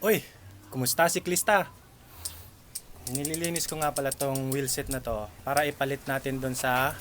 Uy, kumusta siklista? Nililinis ko nga pala tong wheelset na to para ipalit natin doon sa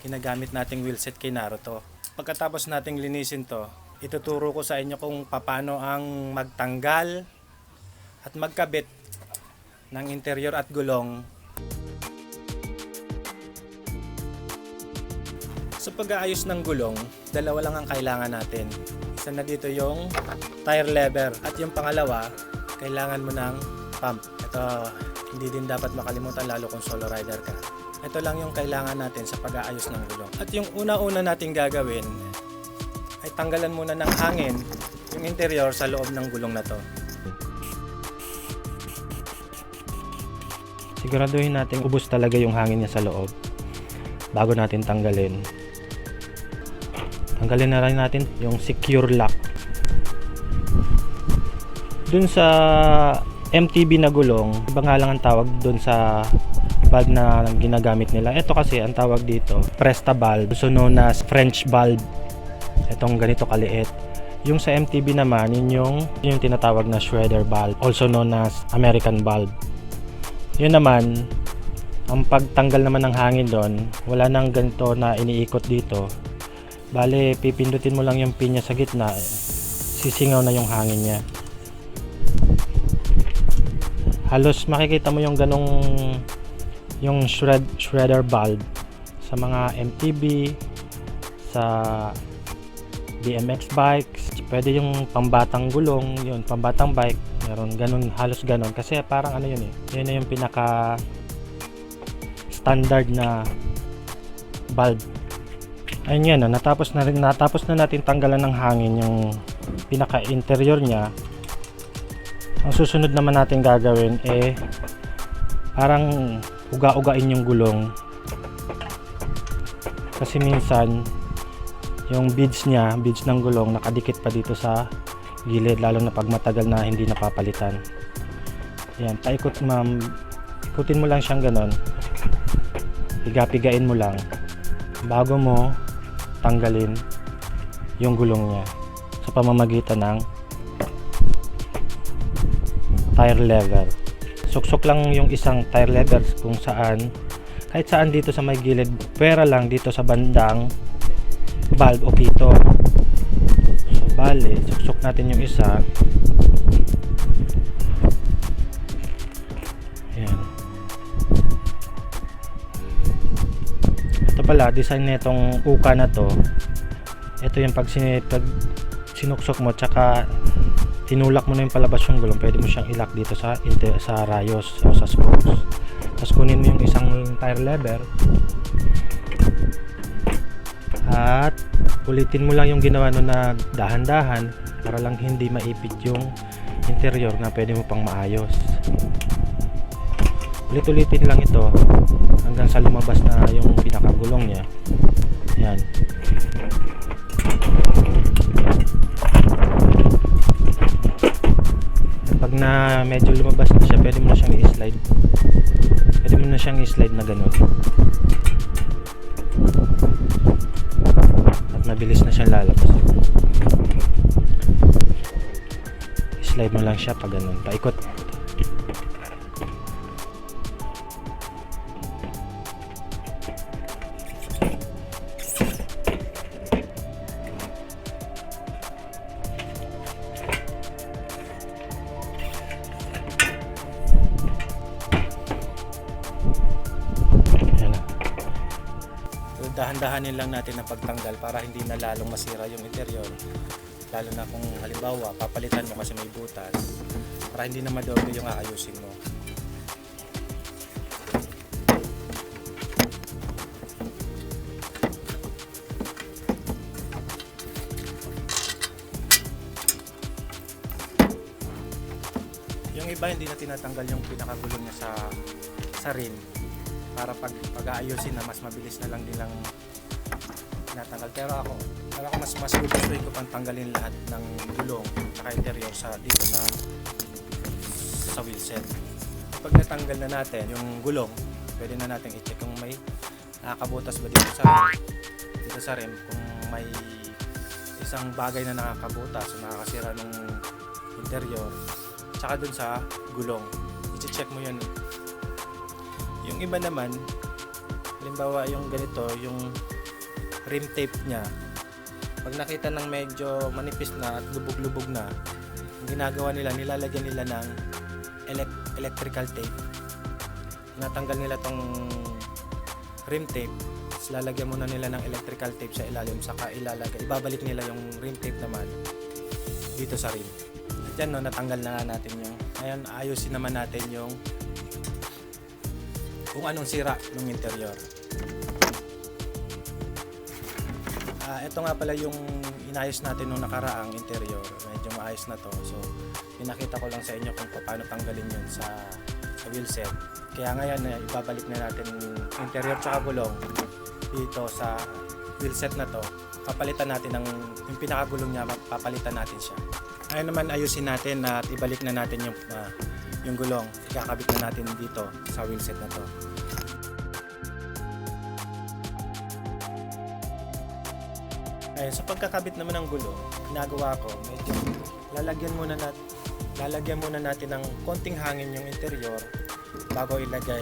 ginagamit nating wheelset kay Naruto. Pagkatapos nating linisin to, ituturo ko sa inyo kung paano ang magtanggal at magkabit ng interior at gulong. Sa pag-aayos ng gulong, dalawa lang ang kailangan natin. Isa na dito yung tire lever at yung pangalawa, kailangan mo ng pump. Ito, hindi din dapat makalimutan lalo kung solo rider ka. Ito lang yung kailangan natin sa pag-aayos ng gulong. At yung una-una nating gagawin ay tanggalan muna ng hangin yung interior sa loob ng gulong na to. Siguraduhin natin ubos talaga yung hangin niya sa loob bago natin tanggalin. Tanggalin na rin natin yung secure lock. Dun sa MTB na gulong, iba nga lang ang tawag dun sa valve na ginagamit nila. Ito kasi ang tawag dito, Presta valve, also known as French valve. Itong ganito kaliit. Yung sa MTB naman, yung tinatawag na Schroeder valve, also known as American valve. Yun naman, ang pagtanggal naman ng hangin doon, wala nang ganito na iniikot dito. Bale, pipindutin mo lang yung pin niya sa gitna, sisingaw na yung hangin niya. Halos makikita mo yung ganong yung shredder valve sa mga MTB, sa BMX bikes, pwede yung pambatang gulong, yun pambatang bike, meron ganun, halos ganun kasi parang ano yun yun na yung pinaka standard na valve. Ayun yan, natapos na natin tanggalan ng hangin yung pinaka interior niya. Ang susunod naman natin gagawin parang uga-ugain yung gulong kasi minsan yung beads ng gulong nakadikit pa dito sa gilid, lalo na pag matagal na hindi napapalitan. Ayan, ikutin mo lang siyang ganon, piga-pigain mo lang bago mo tanggalin yung gulong niya sa pamamagitan ng tire lever. Suksok lang yung isang tire lever kung saan, kahit saan dito sa may gilid, pwera lang dito sa bandang valve o pito. So bale, suksok natin yung isa. Ayan. Ito pala, design na itong uka na to. Ito yung pag sinuksok mo tsaka tinulak mo na yung palabas yung gulong, pwede mo siyang ilak dito sa rayos o sa spokes. Tapos kunin mo yung isang tire lever at ulitin mo lang yung ginawa no na dahan-dahan para lang hindi maipit yung interior na pwede mo pang maayos. Ulit-ulitin lang ito hanggang sa lumabas na yung pinakagulong niya. Yan. Pag na medyo lumabas na siya, pwede mo na siyang i-slide. Pwede mo na siyang i-slide na ganun. At mabilis na siyang lalabas. I-slide mo lang siya pag ganun. Paikot. Dahan-dahanin lang natin ang pagtanggal para hindi na lalong masira yung interior, lalo na kung halimbawa papalitan mo kasi may butas, para hindi na madoble yung aayusin mo. Yung iba hindi na tinatanggal yung pinakagulong niya sa rim para pag-aayusin na mas mabilis na lang nilang tinatanggal. Pero ako mas gustuhin ko pang tanggalin lahat ng gulong at interior dito sa wheelset. Pag natanggal na natin yung gulong, pwede na natin i-check kung may nakakabutas ba dito sa rim, kung may isang bagay na nakakabutas o nakakasira ng interior. tsaka dun sa gulong. I-check mo yun. Yung iba naman, halimbawa yung ganito, yung rim tape nya, pag nakita ng medyo manipis na at lubog-lubog na, ang ginagawa nila, nilalagyan nila ng electrical tape. Tinatanggal nila tong rim tape, tapos lalagyan muna nila ng electrical tape sa ilalim, saka ibabalik nila yung rim tape naman dito sa rim. At yan, no, natanggal na natin yung, ngayon ayusin naman natin yung kung anong sira ng interior. Ito nga pala yung inayos natin nung nakaraang interior, medyo maayos na to. So pinakita ko lang sa inyo kung paano tanggalin yun sa wheel set. Kaya ngayon ibabalik na natin interior tsaka gulong dito sa wheel set na to. Papalitan natin yung pinakagulong niya, papalitan natin siya. Ngayon naman ayusin natin at ibalik na natin yung gulong. Ikakabit na natin dito sa wheel set na to. Ayun, sa pagkakabit naman ng gulong, ginagawa ko, medyo lalagyan muna natin ng konting hangin yung interior bago ilagay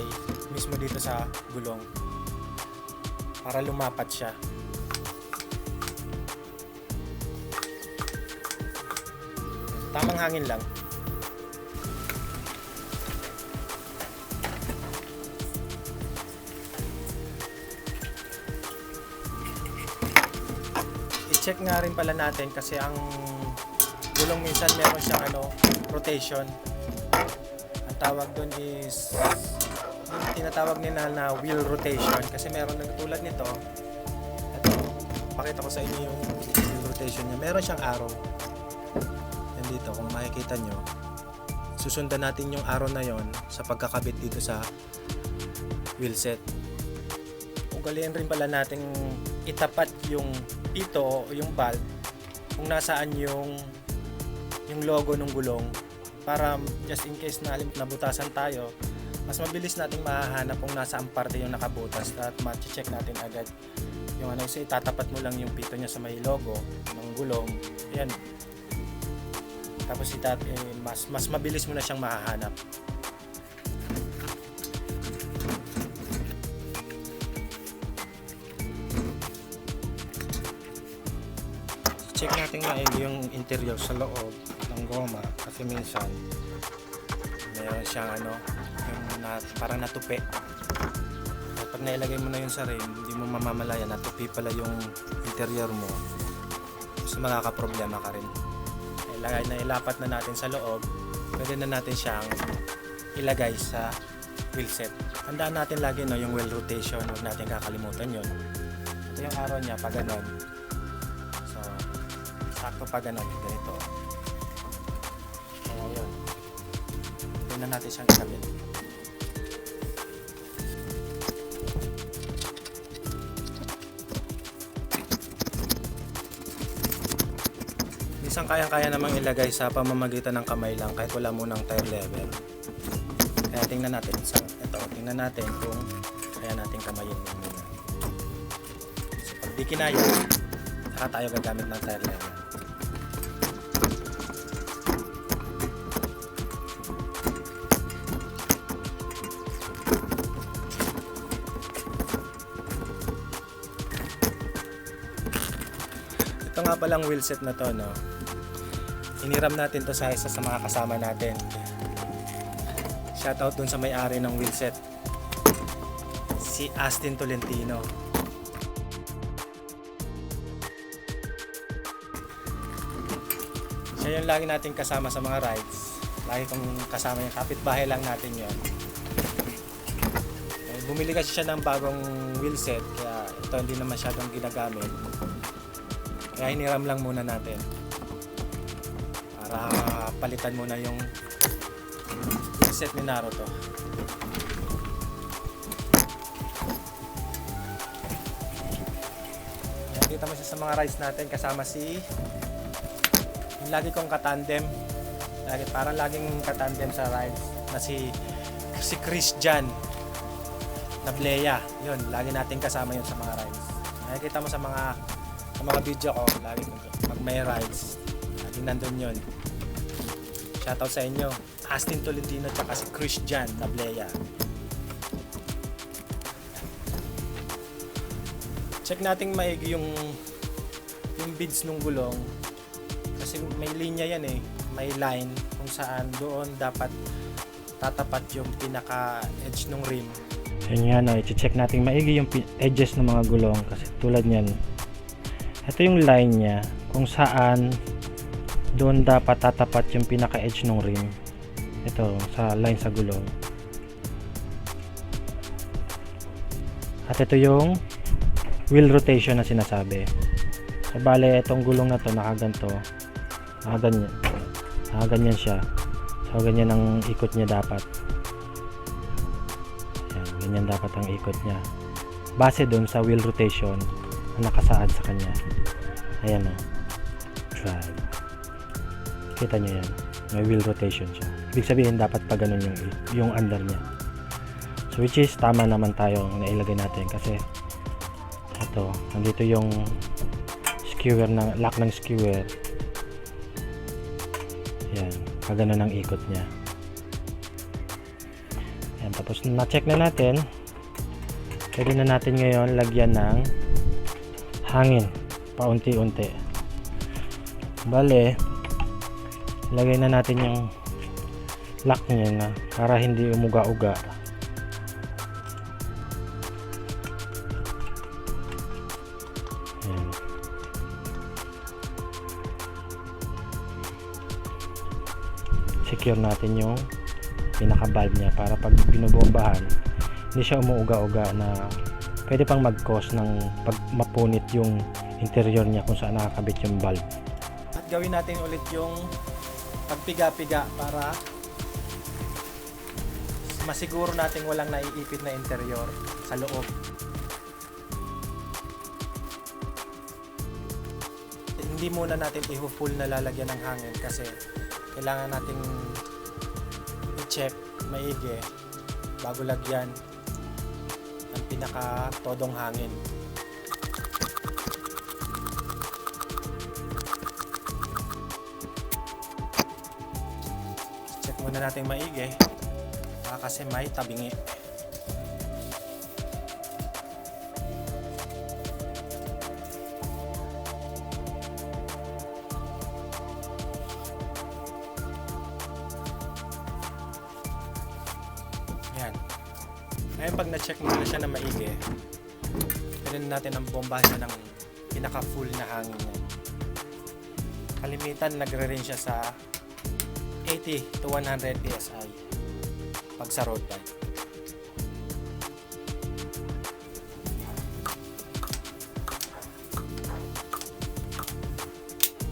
mismo dito sa gulong para lumapat siya. Tamang hangin lang. I-check nga rin pala natin kasi ang gulong minsan meron siyang rotation. Ang tawag doon is tinatawag nila na wheel rotation kasi meron na tulad nito. Ito, pakita ko sa inyo yung wheel rotation niya. Meron siyang arrow. Yan dito, kung makikita nyo, susundan natin yung arrow na yon sa pagkakabit dito sa wheel set. Ugaliin rin pala natin itapat yung pito o yung valve kung nasaan yung logo ng gulong para just in case na nabutasan tayo, mas mabilis nating mahahanap kung nasaan parte yung nakabutas at ma-check natin agad yung so itatapat mo lang yung pito niya sa may logo ng gulong. Yan. Tapos mas mabilis mo na siyang mahahanap. Check natin maigi yung interior sa loob ng goma kasi minsan mayroon siyang parang natupi. At pag nailagay mo na yun sa rim, hindi mo mamamalaya natupi pala yung interior mo. So makakaproblema ka rin. Ilapat na natin sa loob, pwede na natin siyang ilagay sa wheel set. Tandaan natin lagi yung wheel rotation, huwag natin kakalimutan yun. Ito yung arrow niya pag ganon. Sakto pa ganun, ganito. So, yun. Tingnan natin siyang ikabit. Minsan kayang-kaya namang ilagay sa pamamagitan ng kamay lang kahit wala munang tire level. Kaya tingnan natin. Tingnan natin kung kaya natin kamayin yun muna. So, pag di kinaya, saka tayo gagamit ng tire level. Ito nga palang wheel set na to, no? Iniram natin to sa isa sa mga kasama natin. Shoutout dun sa may-ari ng wheel set, si Astin Tolentino. Siya yung lagi natin kasama sa mga rides. Lagi kong kasama yung kapitbahay lang natin yon. Bumili kasi siya ng bagong wheel set, kaya ito hindi na masyadong ginagamit. Kaya hiniram lang muna natin para palitan muna yung set ni Naruto. Nakita mo siya sa mga rides natin kasama yung lagi kong katandem. Parang laging katandem sa rides na si Christian na Bleya. Yun, lagi natin kasama yun sa mga rides. Nakikita mo sa mga video ko, lagi pag may rides, lagi nandun yun. Shoutout sa inyo. Astin Tolentino at si Christian Tablea. Check nating maigi yung beads ng gulong. Kasi may linya yan eh. May line kung saan doon dapat tatapat yung pinaka-edge ng rim. Yun nga no, i-check natin maigi yung edges ng mga gulong kasi tulad niyan. Ito yung line niya kung saan doon dapat tatapat yung pinaka-edge ng rim. Ito sa line sa gulong. At ito yung wheel rotation na sinasabi. So bale itong gulong na to nakaganto. Nakaganyan siya. So ganyan ang ikot niya dapat. Ayan, ganyan dapat ang ikot niya. Base doon sa wheel rotation na nakasaad sa kanya. Ayan o. Drag. Kita nyo yan. May wheel rotation siya. Ibig sabihin dapat pa ganun yung under niya. So which is tama naman tayo nailagay natin kasi ito, nandito yung skewer na lock ng skewer. Yan, kagano ng ikot niya. Yan, tapos na-check na natin. Pwede na natin ngayon lagyan ng hangin paunti-unti. Bale, lagay na natin yung lock niya na para hindi umuga-uga. Yan. Secure natin yung pinaka-valve niya para pag binobombahan hindi siya umuuga-uga na pwede pang mag-cause ng pag mapunit yung interior niya kung saan nakakabit yung valve. At gawin natin ulit yung pagpiga-piga para masiguro natin walang naiipit na interior sa loob. Hindi muna natin i-full na lalagyan ng hangin kasi kailangan nating i-check maigi bago lagyan ng pinaka-todong hangin. Check muna natin maigi kasi may tabingi. Yan. Ngayon pag na-check mo na siya na maigi, pwede natin ang bombahan siya ng pinaka-full na hangin niya. Kalimitan nagre-range siya sa 80 to 100 PSI pag sa road bike.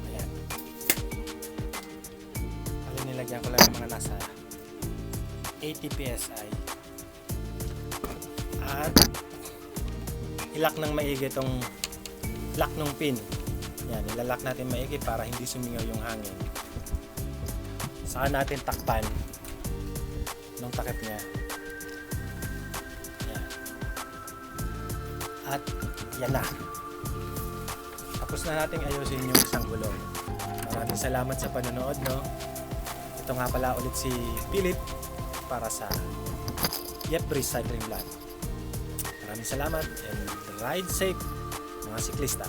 Ayan. Nilagyan ko lang ng mga nasa 80 PSI. At ilak ng maigi itong lock ng pin. Yan, ilalak natin maigi para hindi sumingaw yung hangin. Saka natin takpan ng takip niya. Yan. At yan na. Tapos na nating ayusin yung isang gulong. Maraming salamat sa panonood, no? Ito nga pala ulit si Philip para sa Yep Recycling Vlog. Maraming salamat and ride safe mga siklista.